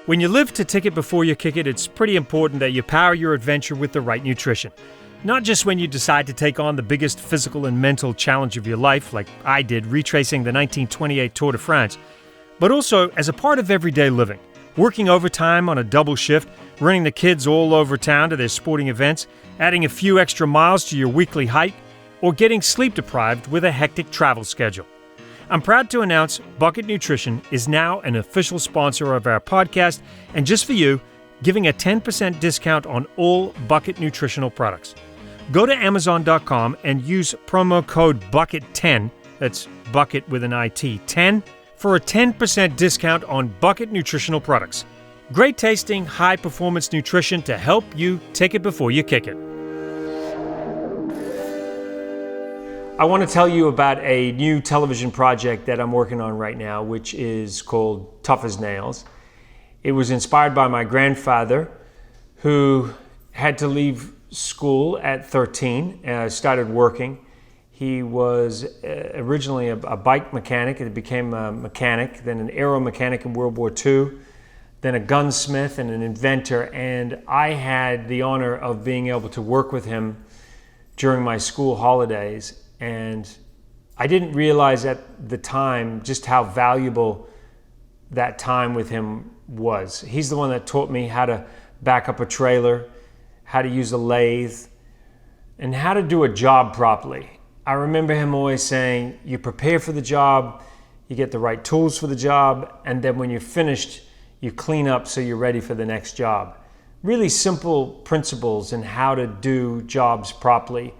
When you live to tick it before you kick it, it's pretty important that you power your adventure with the right nutrition. Not just when you decide to take on the biggest physical and mental challenge of your life, like I did retracing the 1928 Tour de France, but also as a part of everyday living. Working overtime on a double shift, running the kids all over town to their sporting events, adding a few extra miles to your weekly hike, or getting sleep deprived with a hectic travel schedule. I'm proud to announce BUCKiT Nutrition is now an official sponsor of our podcast, and just for you, giving a 10% discount on all BUCKiT nutritional products. Go to Amazon.com and use promo code BUCKiT10, that's BUCKiT with an IT, 10, for a 10% discount on BUCKiT nutritional products. Great tasting, high-performance nutrition to help you take it before you kick it. I want to tell you about a new television project that I'm working on right now, which is called Tough as Nails. It was inspired by my grandfather, who had to leave school at 13 and started working. He was originally a bike mechanic and became a mechanic, then an aero mechanic in World War II, then a gunsmith and an inventor. And I had the honor of being able to work with him during my school holidays. And I didn't realize at the time just how valuable that time with him was. He's the one that taught me how to back up a trailer, how to use a lathe, and how to do a job properly. I remember him always saying, you prepare for the job, you get the right tools for the job, and then when you're finished, you clean up so you're ready for the next job. Really simple principles in how to do jobs properly,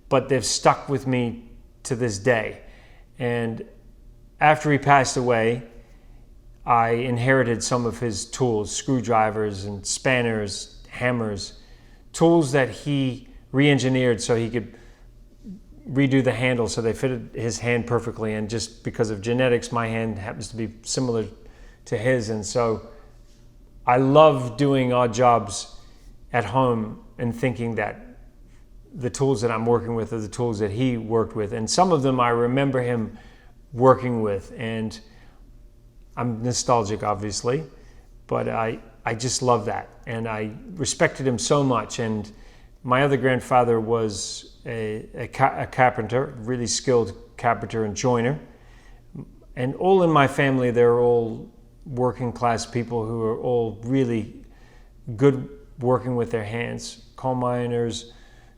but they've stuck with me to this day. And after he passed away, I inherited some of his tools, screwdrivers and spanners, hammers, tools that he re-engineered so he could redo the handle so they fitted his hand perfectly. And just because of genetics, my hand happens to be similar to his. And so I love doing odd jobs at home and thinking that the tools that I'm working with are the tools that he worked with. And some of them I remember him working with. And I'm nostalgic, obviously, but I just love that. And I respected him so much. And my other grandfather was a carpenter, really skilled carpenter and joiner. And all in my family, they're all working class people who are all really good working with their hands. Coal miners,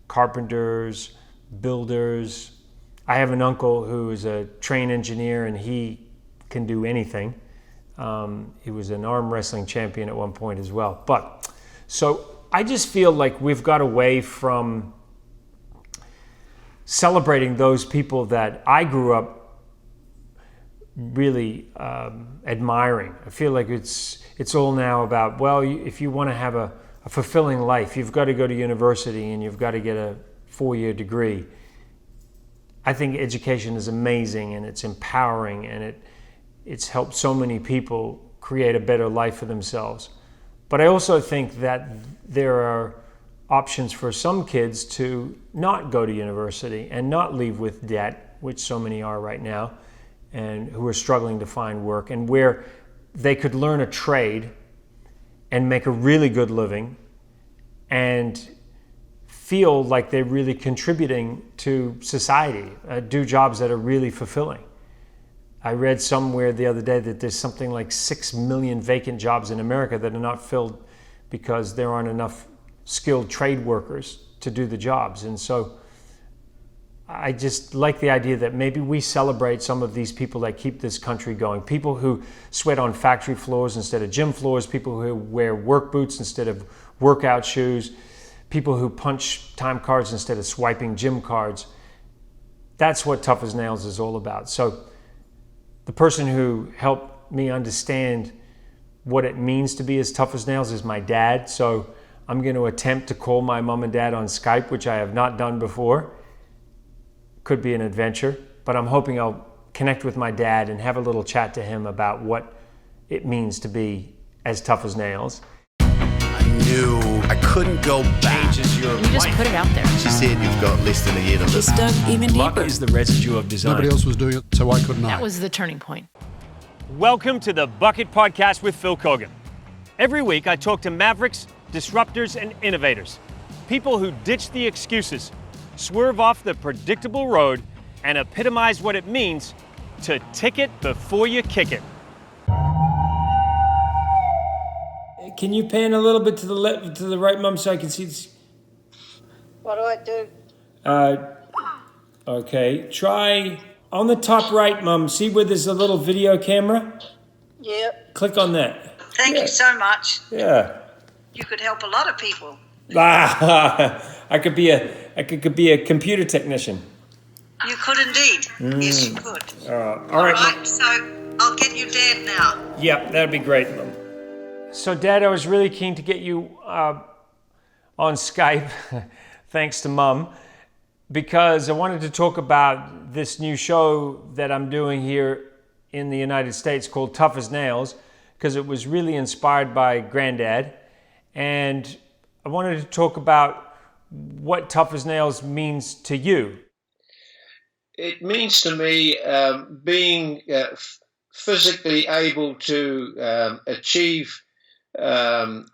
carpenters, builders. I have an uncle who is a trained engineer and he can do anything. He was an arm wrestling champion at one point as well. But so I just feel like we've got away from celebrating those people that I grew up really admiring. I feel like it's all now about, well, if you want to have a fulfilling life, you've got to go to university and you've got to get a 4-year degree. I think education is amazing and it's empowering and it's helped so many people create a better life for themselves. But I also think that there are options for some kids to not go to university and not leave with debt, which so many are right now, and who are struggling to find work, and where they could learn a trade and make a really good living and feel like they're really contributing to society, do jobs that are really fulfilling. I read somewhere the other day that there's something like 6 million vacant jobs in America that are not filled because there aren't enough skilled trade workers to do the jobs. And so I just like the idea that maybe we celebrate some of these people that keep this country going. People who sweat on factory floors instead of gym floors, people who wear work boots instead of workout shoes, people who punch time cards instead of swiping gym cards. That's what Tough as Nails is all about. So the person who helped me understand what it means to be as tough as nails is my dad. So I'm going to attempt to call my mom and dad on Skype, which I have not done before. Could be an adventure, but I'm hoping I'll connect with my dad and have a little chat to him about what it means to be as tough as nails. I knew I couldn't go back. You just put it out there. She said you've got less than a year to live. Just dug even Luck deeper. is the residue of design. Nobody else was doing it, so why couldn't I? That was the turning point. Welcome to the BUCKiT Podcast with Phil Keoghan. Every week, I talk to mavericks, disruptors, and innovators. People who ditch the excuses, swerve off the predictable road, and epitomize what it means to tick it before you kick it. Can you pan a little bit to the left, to the right, Mum, so I can see this? What do I do? Okay. Try on the top right, Mum. See where there's a little video camera? Yep. Click on that. Thank you so much. Yeah. You could help a lot of people. I could be a computer technician. You could indeed. Yes, you could. All right. So I'll get you Dad now. Yep, that'd be great, Mum. So, Dad, I was really keen to get you on Skype, thanks to Mum, because I wanted to talk about this new show that I'm doing here in the United States called Tough as Nails, because it was really inspired by Granddad. And I wanted to talk about what Tough as Nails means to you. It means to me being physically able to achieve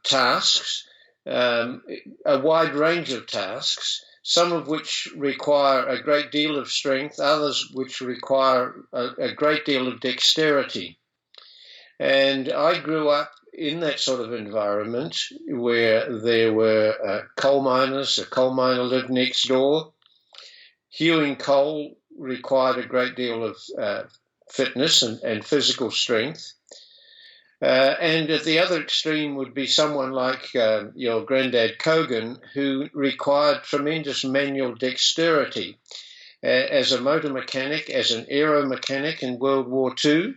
tasks, a wide range of tasks, some of which require a great deal of strength, others which require a great deal of dexterity. And I grew up in that sort of environment where there were coal miners. A coal miner lived next door. Hewing coal required a great deal of fitness and physical strength. And at the other extreme would be someone like your granddad Keoghan, who required tremendous manual dexterity as a motor mechanic, as an aero mechanic in World War II,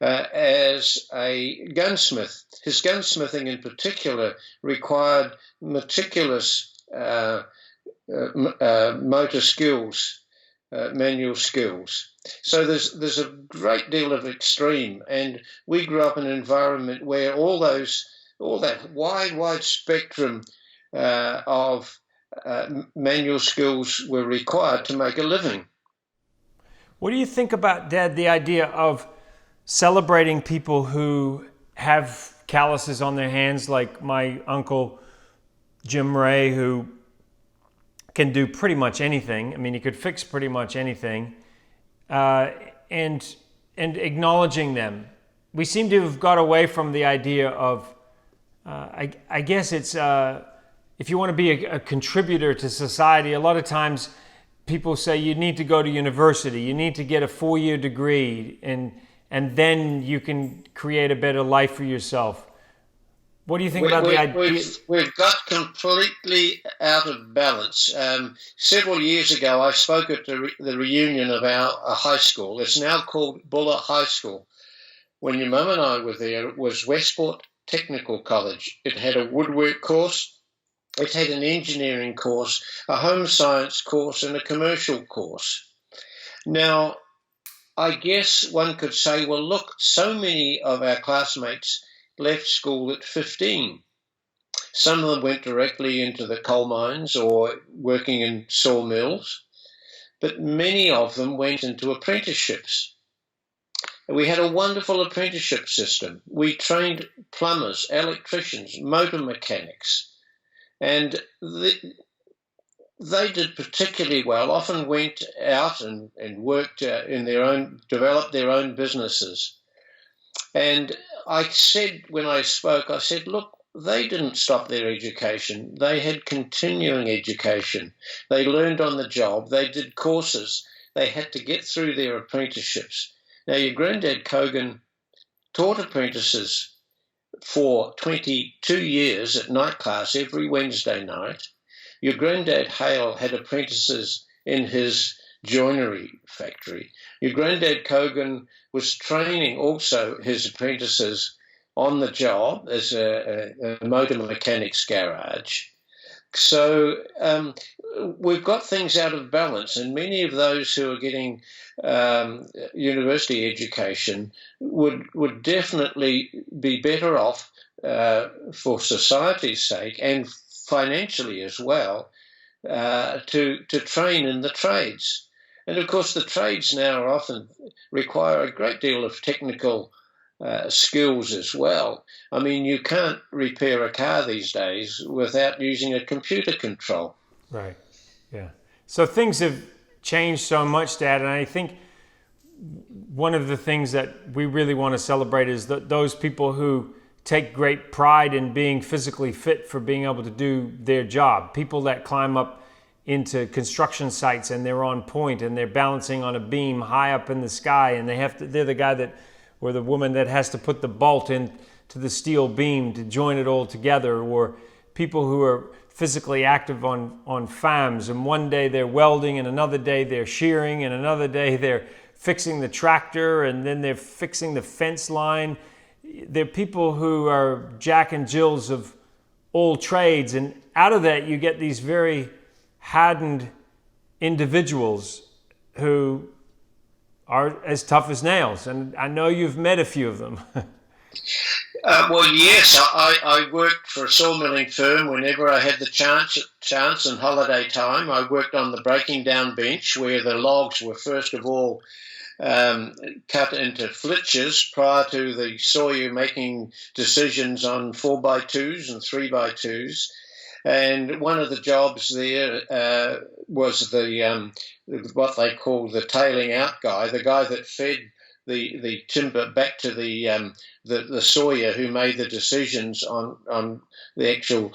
as a gunsmith. His gunsmithing in particular required meticulous motor skills, manual skills. So there's a great deal of extreme, and we grew up in an environment where all that wide spectrum of manual skills were required to make a living. What do you think about, Dad, the idea of celebrating people who have calluses on their hands, like my uncle Jim Ray, who can do pretty much anything? I mean, he could fix pretty much anything. And acknowledging them. We seem to have got away from the idea of, I guess it's, if you want to be a contributor to society, a lot of times people say you need to go to university, you need to get a 4-year degree, and then you can create a better life for yourself. What do you think about the idea? We've got completely out of balance. Several years ago, I spoke at the reunion of our high school. It's now called Buller High School. When your mum and I were there, it was Westport Technical College. It had a woodwork course, it had an engineering course, a home science course, and a commercial course. Now, I guess one could say, well, look, so many of our classmates left school at 15. Some of them went directly into the coal mines or working in sawmills, but many of them went into apprenticeships. We had a wonderful apprenticeship system. We trained plumbers, electricians, motor mechanics, and they did particularly well, often went out and worked developed their own businesses. And I said, when I spoke, I said, look, they didn't stop their education. They had continuing education. They learned on the job. They did courses. They had to get through their apprenticeships. Now, your granddad Keoghan taught apprentices for 22 years at night class every Wednesday night. Your granddad Hale had apprentices in his joinery factory. Your granddad Keoghan was training also his apprentices on the job as a motor mechanic's garage. So we've got things out of balance, and many of those who are getting university education would definitely be better off for society's sake and financially as well to train in the trades. And of course, the trades now often require a great deal of technical skills as well. I mean, you can't repair a car these days without using a computer control. Right. Yeah. So things have changed so much, Dad, and I think one of the things that we really want to celebrate is that those people who take great pride in being physically fit for being able to do their job. People that climb up into construction sites and they're on point and they're balancing on a beam high up in the sky, and they're the guy that, or the woman that has to put the bolt into the steel beam to join it all together, or people who are physically active on farms, and one day they're welding and another day they're shearing and another day they're fixing the tractor and then they're fixing the fence line. They're people who are Jack and Jills of all trades, and out of that you get these very hardened individuals who are as tough as nails, and I know you've met a few of them. Well, yes, I worked for a sawmilling firm whenever I had the chance and holiday time. I worked on the breaking down bench where the logs were first of all cut into flitches prior to the sawyer making decisions on 4x2s and 3x2s. And one of the jobs there was the what they call the tailing out guy, the guy that fed the timber back to the sawyer who made the decisions on the actual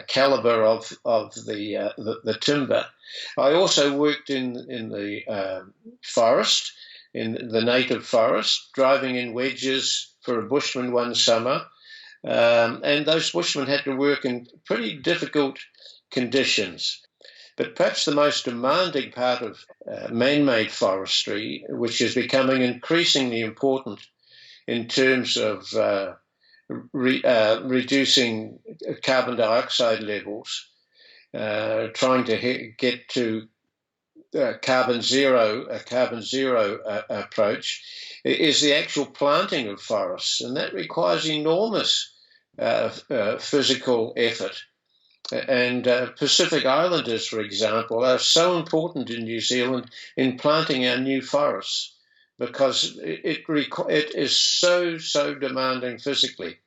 caliber of the timber. I also worked in the forest, in the native forest, driving in wedges for a bushman one summer. And those bushmen had to work in pretty difficult conditions. But perhaps the most demanding part of man-made forestry, which is becoming increasingly important in terms of reducing carbon dioxide levels, trying to get to carbon zero approach, is the actual planting of forests, and that requires enormous physical effort. And Pacific Islanders, for example, are so important in New Zealand in planting our new forests because it is so demanding physically.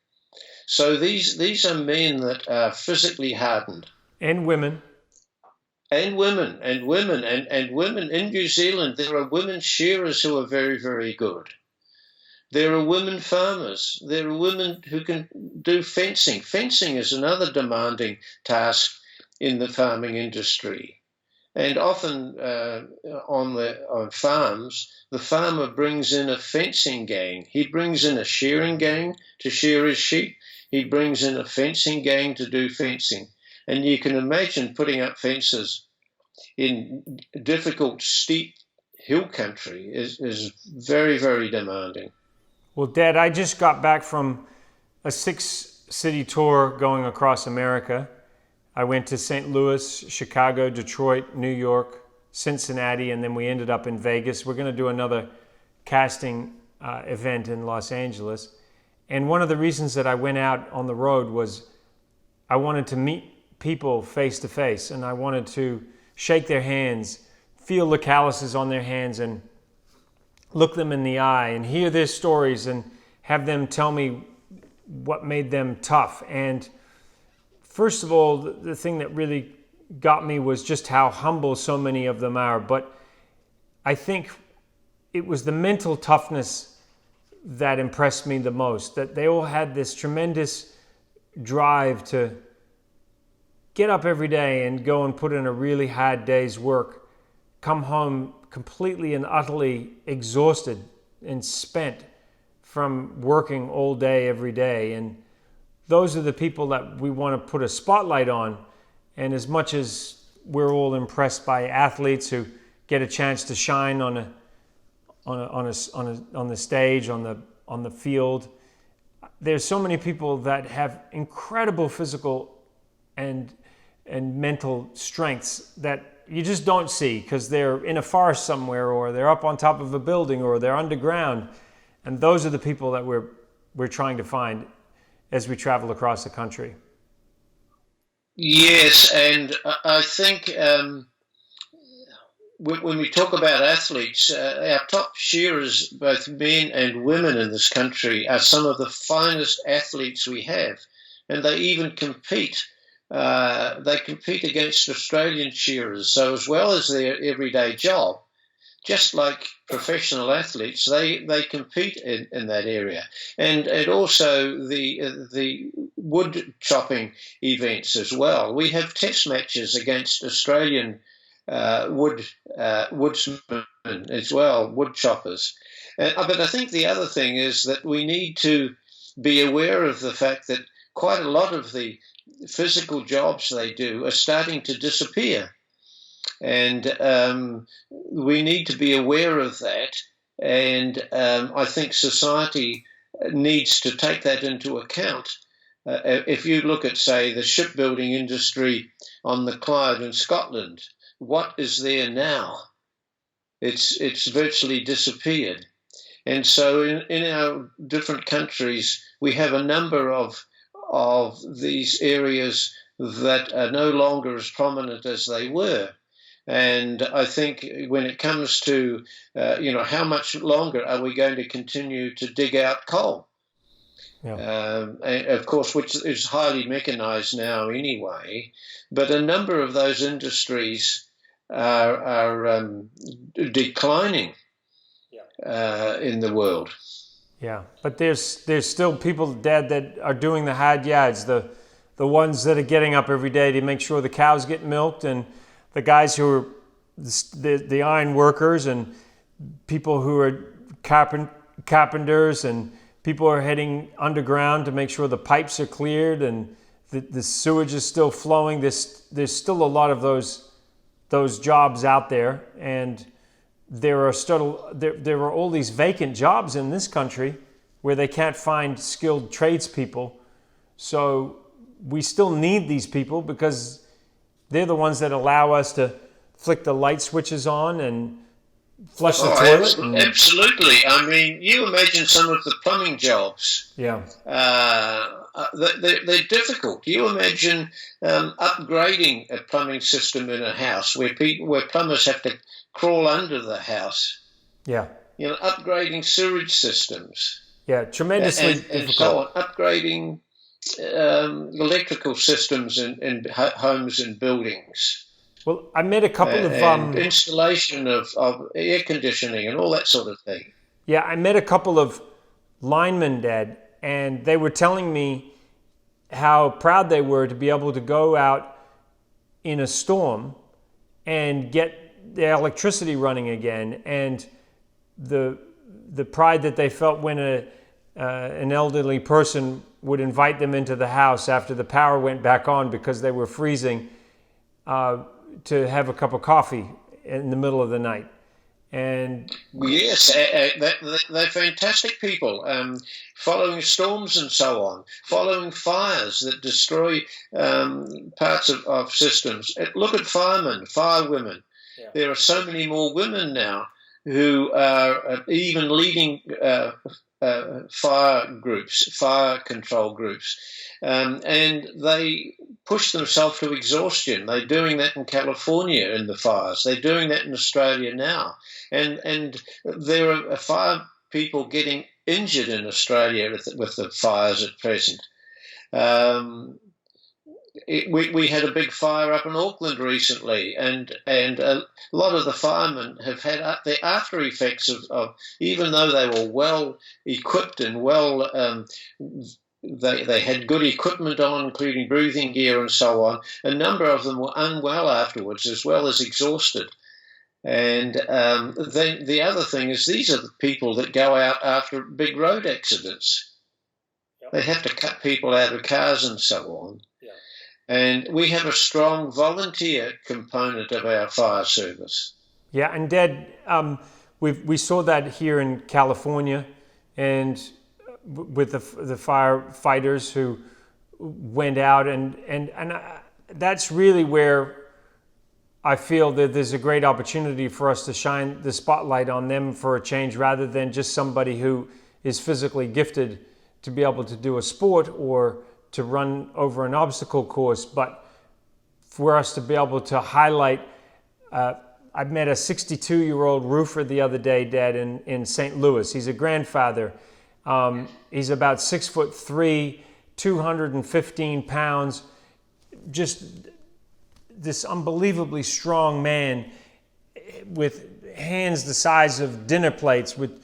So these are men that are physically hardened. And women. And women in New Zealand. There are women shearers who are very, very good. There are women farmers. There are women who can do fencing. Fencing is another demanding task in the farming industry. And often on farms, the farmer brings in a fencing gang. He brings in a shearing gang to shear his sheep. He brings in a fencing gang to do fencing. And you can imagine putting up fences in difficult, steep hill country is very, very demanding. Well, Dad, I just got back from a 6-city tour going across America. I went to St. Louis, Chicago, Detroit, New York, Cincinnati, and then we ended up in Vegas. We're going to do another casting event in Los Angeles. And one of the reasons that I went out on the road was I wanted to meet people face to face, and I wanted to shake their hands, feel the calluses on their hands, and look them in the eye and hear their stories and have them tell me what made them tough. And first of all, the thing that really got me was just how humble so many of them are. But I think it was the mental toughness that impressed me the most, that they all had this tremendous drive to get up every day and go and put in a really hard day's work, come home completely and utterly exhausted and spent from working all day, every day. And those are the people that we want to put a spotlight on. And as much as we're all impressed by athletes who get a chance to shine on the stage, on the field, there's so many people that have incredible physical and mental strengths that you just don't see because they're in a forest somewhere, or they're up on top of a building, or they're underground. And those are the people that we're trying to find as we travel across the country. Yes, and I think when we talk about athletes, our top shearers, both men and women in this country, are some of the finest athletes we have, and they even compete. They compete against Australian shearers. So as well as their everyday job, just like professional athletes, they compete in that area, and also the wood chopping events as well. We have test matches against Australian woodsmen as well, wood choppers. But I think the other thing is that we need to be aware of the fact that quite a lot of the physical jobs they do are starting to disappear. And we need to be aware of that. And I think society needs to take that into account. If you look at, say, the shipbuilding industry on the Clyde in Scotland, what is there now? It's virtually disappeared. And so in our different countries, we have a number of these areas that are no longer as prominent as they were. And I think when it comes to, how much longer are we going to continue to dig out coal? Yeah. And of course, which is highly mechanized now anyway. But a number of those industries are declining in the world. Yeah, but there's still people, Dad, that are doing the hard yards, the ones that are getting up every day to make sure the cows get milked, and the guys who are the iron workers, and people who are carpenters, and people are heading underground to make sure the pipes are cleared and the sewage is still flowing. There's still a lot of those jobs out there, and there are all these vacant jobs in this country where they can't find skilled tradespeople. So we still need these people because they're the ones that allow us to flick the light switches on and flush the toilet. Absolutely. I mean, you imagine some of the plumbing jobs. Yeah. They're difficult. You imagine upgrading a plumbing system in a house where plumbers have to crawl under the house. Yeah. Upgrading sewage systems. Yeah, tremendously difficult. And so on. Upgrading electrical systems in homes and buildings. Well, I met a couple of installation of air conditioning and all that sort of thing. Yeah, I met a couple of linemen, Dad, and they were telling me how proud they were to be able to go out in a storm and get the electricity running again, and the pride that they felt when an elderly person would invite them into the house after the power went back on because they were freezing, to have a cup of coffee in the middle of the night. And yes, they're fantastic people, following storms and so on, following fires that destroy parts of systems. Look at firemen, firewomen. Yeah. There are so many more women now who are even leading fire groups, fire control groups, and they push themselves to exhaustion. They're doing that in California in the fires. They're doing that in Australia now, and there are fire people getting injured in Australia with the fires at present. We had a big fire up in Auckland recently, and a lot of the firemen have had the after effects of even though they were well equipped and they had good equipment on, including breathing gear and so on. A number of them were unwell afterwards, as well as exhausted. And then the other thing is, these are the people that go out after big road accidents. Yep. They have to cut people out of cars and so on. Yeah. And we have a strong volunteer component of our fire service. Yeah, and Dad, we saw that here in California, and with the firefighters who went out, and that's really where I feel that there's a great opportunity for us to shine the spotlight on them for a change, rather than just somebody who is physically gifted to be able to do a sport or to run over an obstacle course, but for us to be able to highlight I met a 62-year-old roofer the other day, Dad, in St. Louis. He's a grandfather. He's about 6'3", 215 pounds, just this unbelievably strong man with hands the size of dinner plates, with,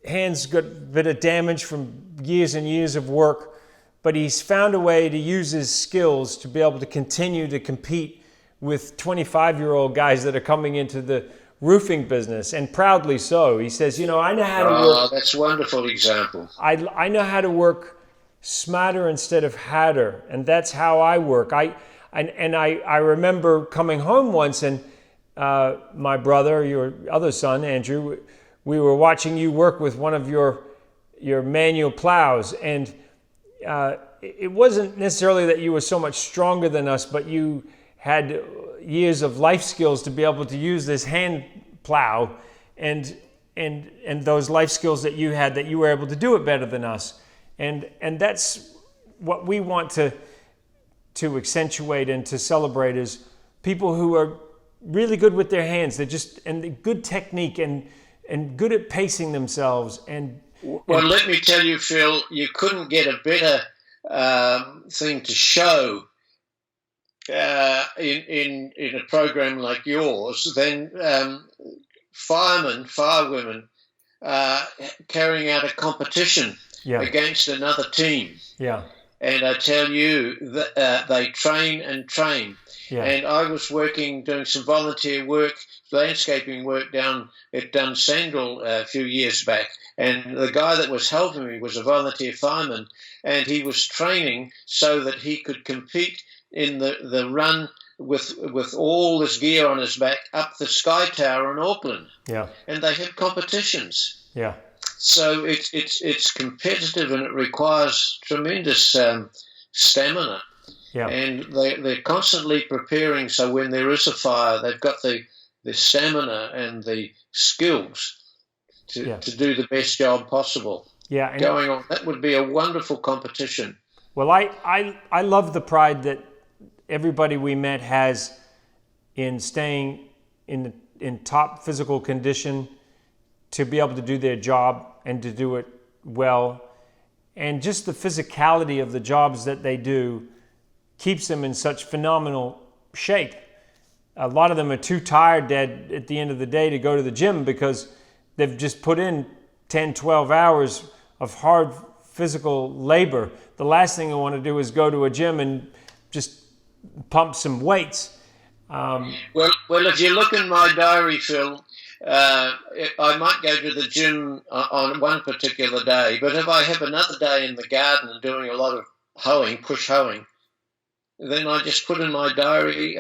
hands got a bit of damage from years and years of work, but he's found a way to use his skills to be able to continue to compete with 25-year-old guys that are coming into the roofing business, and proudly so. He says, I know how to work. Oh, that's a wonderful example. I know how to work smarter instead of harder, and that's how I work. I remember coming home once, and my brother, your other son, Andrew, we were watching you work with one of your manual plows, and it wasn't necessarily that you were so much stronger than us, but you had years of life skills to be able to use this hand plow, and those life skills that you had, that you were able to do it better than us, and that's what we want to accentuate and to celebrate, is people who are really good with their hands. They're and good technique and good at pacing themselves. Well, let me tell you, Phil, you couldn't get a better thing to show in a program like yours than firewomen carrying out a competition against another team. Yeah. And I tell you, that they train and train. Yeah. And I was doing some volunteer work, landscaping work down at Dunsandel a few years back. And the guy that was helping me was a volunteer fireman, and he was training so that he could compete in the run with all this gear on his back up the Sky Tower in Auckland. Yeah. And they had competitions. Yeah. So it's competitive, and it requires tremendous stamina. Yeah. And they're constantly preparing, so when there is a fire, they've got the stamina and the skills to do the best job possible. Yeah. And going on, that would be a wonderful competition. Well, I love the pride that everybody we met has in staying in top physical condition to be able to do their job and to do it well. And just the physicality of the jobs that they do keeps them in such phenomenal shape. A lot of them are too tired, Dad, at the end of the day to go to the gym because they've just put in 10, 12 hours of hard physical labor. The last thing I want to do is go to a gym and just pump some weights. Well, if you look in my diary, Phil, I might go to the gym on one particular day, but if I have another day in the garden and doing a lot of hoeing, push hoeing, then I just put in my diary,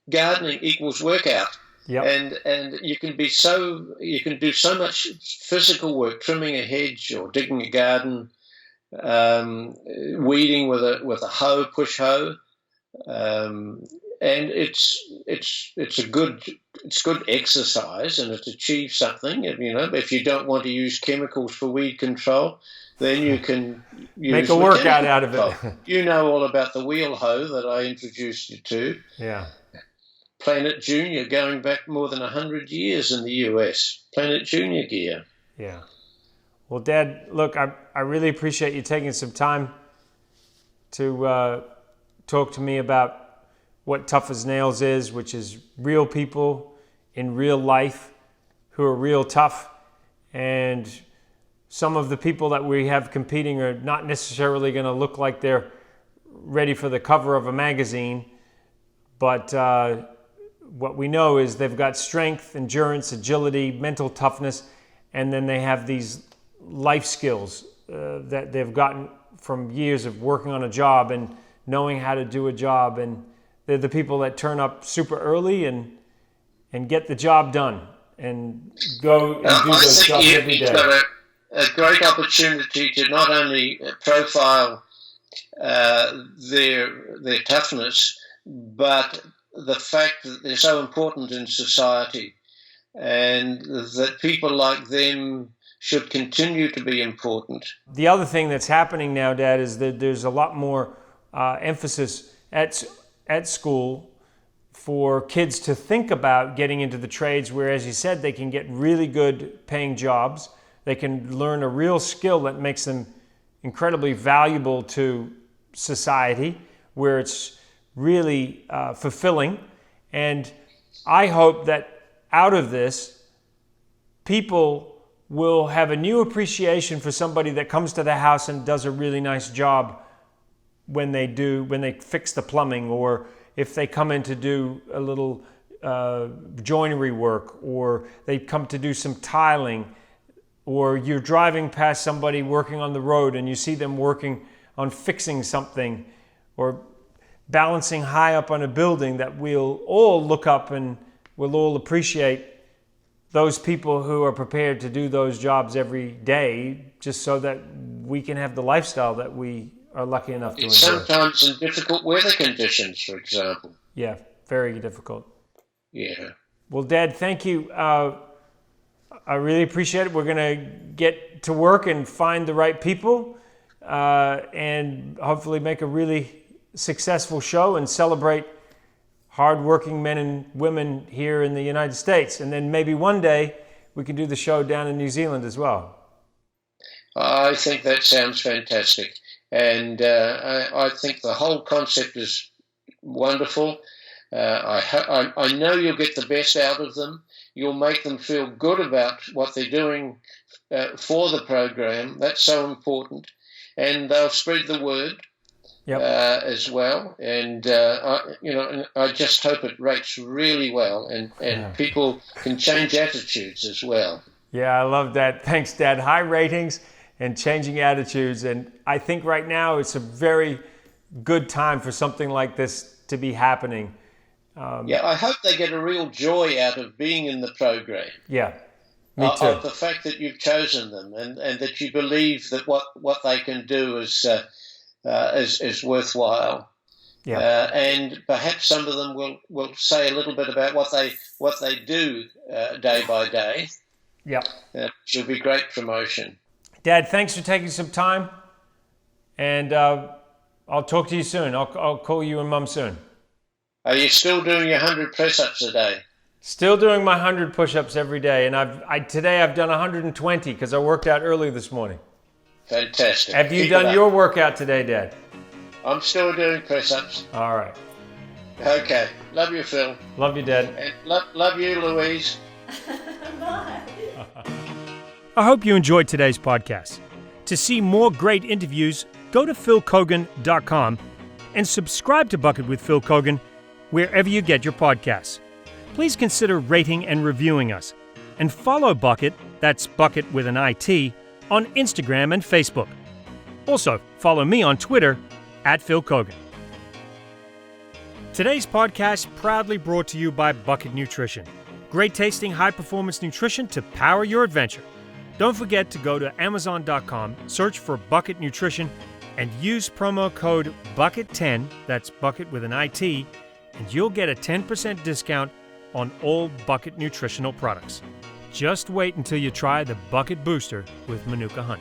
gardening equals workout. Yep. And you can do so much physical work, trimming a hedge or digging a garden, weeding with a hoe, push hoe, and it's good exercise, and it achieves something. If you don't want to use chemicals for weed control, then you can make a workout out of it. You know all about the wheel hoe that I introduced you to. Yeah. Planet Junior, going back more than 100 years in the US. Planet Junior gear. Yeah. Well, Dad, look, I really appreciate you taking some time to talk to me about what Tough as Nails is, which is real people in real life who are real tough. And some of the people that we have competing are not necessarily going to look like they're ready for the cover of a magazine, but what we know is they've got strength, endurance, agility, mental toughness, and then they have these life skills that they've gotten from years of working on a job and knowing how to do a job. And they're the people that turn up super early and get the job done and go and do those jobs every day. Got a great opportunity to not only profile their toughness, but the fact that they're so important in society, and that people like them should continue to be important. The other thing that's happening now, Dad, is that there's a lot more emphasis at school for kids to think about getting into the trades where, as you said, they can get really good paying jobs. They can learn a real skill that makes them incredibly valuable to society, where it's really fulfilling. And I hope that out of this, people will have a new appreciation for somebody that comes to the house and does a really nice job when they fix the plumbing, or if they come in to do a little joinery work, or they come to do some tiling, or you're driving past somebody working on the road and you see them working on fixing something or balancing high up on a building, that we'll all look up and we'll all appreciate those people who are prepared to do those jobs every day, just so that we can have the lifestyle that we are lucky enough to enjoy. Sometimes in difficult weather conditions, for example. Yeah, very difficult. Yeah. Well, Dad, thank you. I really appreciate it. We're going to get to work and find the right people and hopefully make a really successful show and celebrate hardworking men and women here in the United States. And then maybe one day we can do the show down in New Zealand as well. I think that sounds fantastic. And I think the whole concept is wonderful. I know you'll get the best out of them. You'll make them feel good about what they're doing for the program. That's so important. And they'll spread the word. Yep. As well, and I just hope it rates really well, and people can change attitudes as well. Yeah, I love that. Thanks, Dad. High ratings and changing attitudes, and I think right now it's a very good time for something like this to be happening. I hope they get a real joy out of being in the program. Yeah, me too. Of the fact that you've chosen them, and that you believe that what they can do is worthwhile. Yeah. And perhaps some of them will say a little bit about what they do day by day. Yeah. Which will be great promotion. Dad, thanks for taking some time, and I'll talk to you soon. I'll call you and Mum soon. Are you still doing your 100 press-ups a day? Still doing my 100 push-ups every day, and today I've done 120 because I worked out early this morning. Fantastic. Have you done your workout today, Dad? I'm still doing press-ups. All right. Okay. Love you, Phil. Love you, Dad. And love you, Louise. Bye. I hope you enjoyed today's podcast. To see more great interviews, go to philkeoghan.com and subscribe to BUCKiT with Phil Keoghan wherever you get your podcasts. Please consider rating and reviewing us. And follow BUCKiT, that's BUCKiT with an IT, on Instagram and Facebook. Also, follow me on Twitter @Phil Keoghan. Today's podcast proudly brought to you by BUCKiT Nutrition. Great tasting, high-performance nutrition to power your adventure. Don't forget to go to Amazon.com, search for BUCKiT Nutrition, and use promo code BUCKIT10, that's BUCKiT with an IT, and you'll get a 10% discount on all BUCKiT nutritional products. Just wait until you try the BUCKiT Booster with Manuka Honey.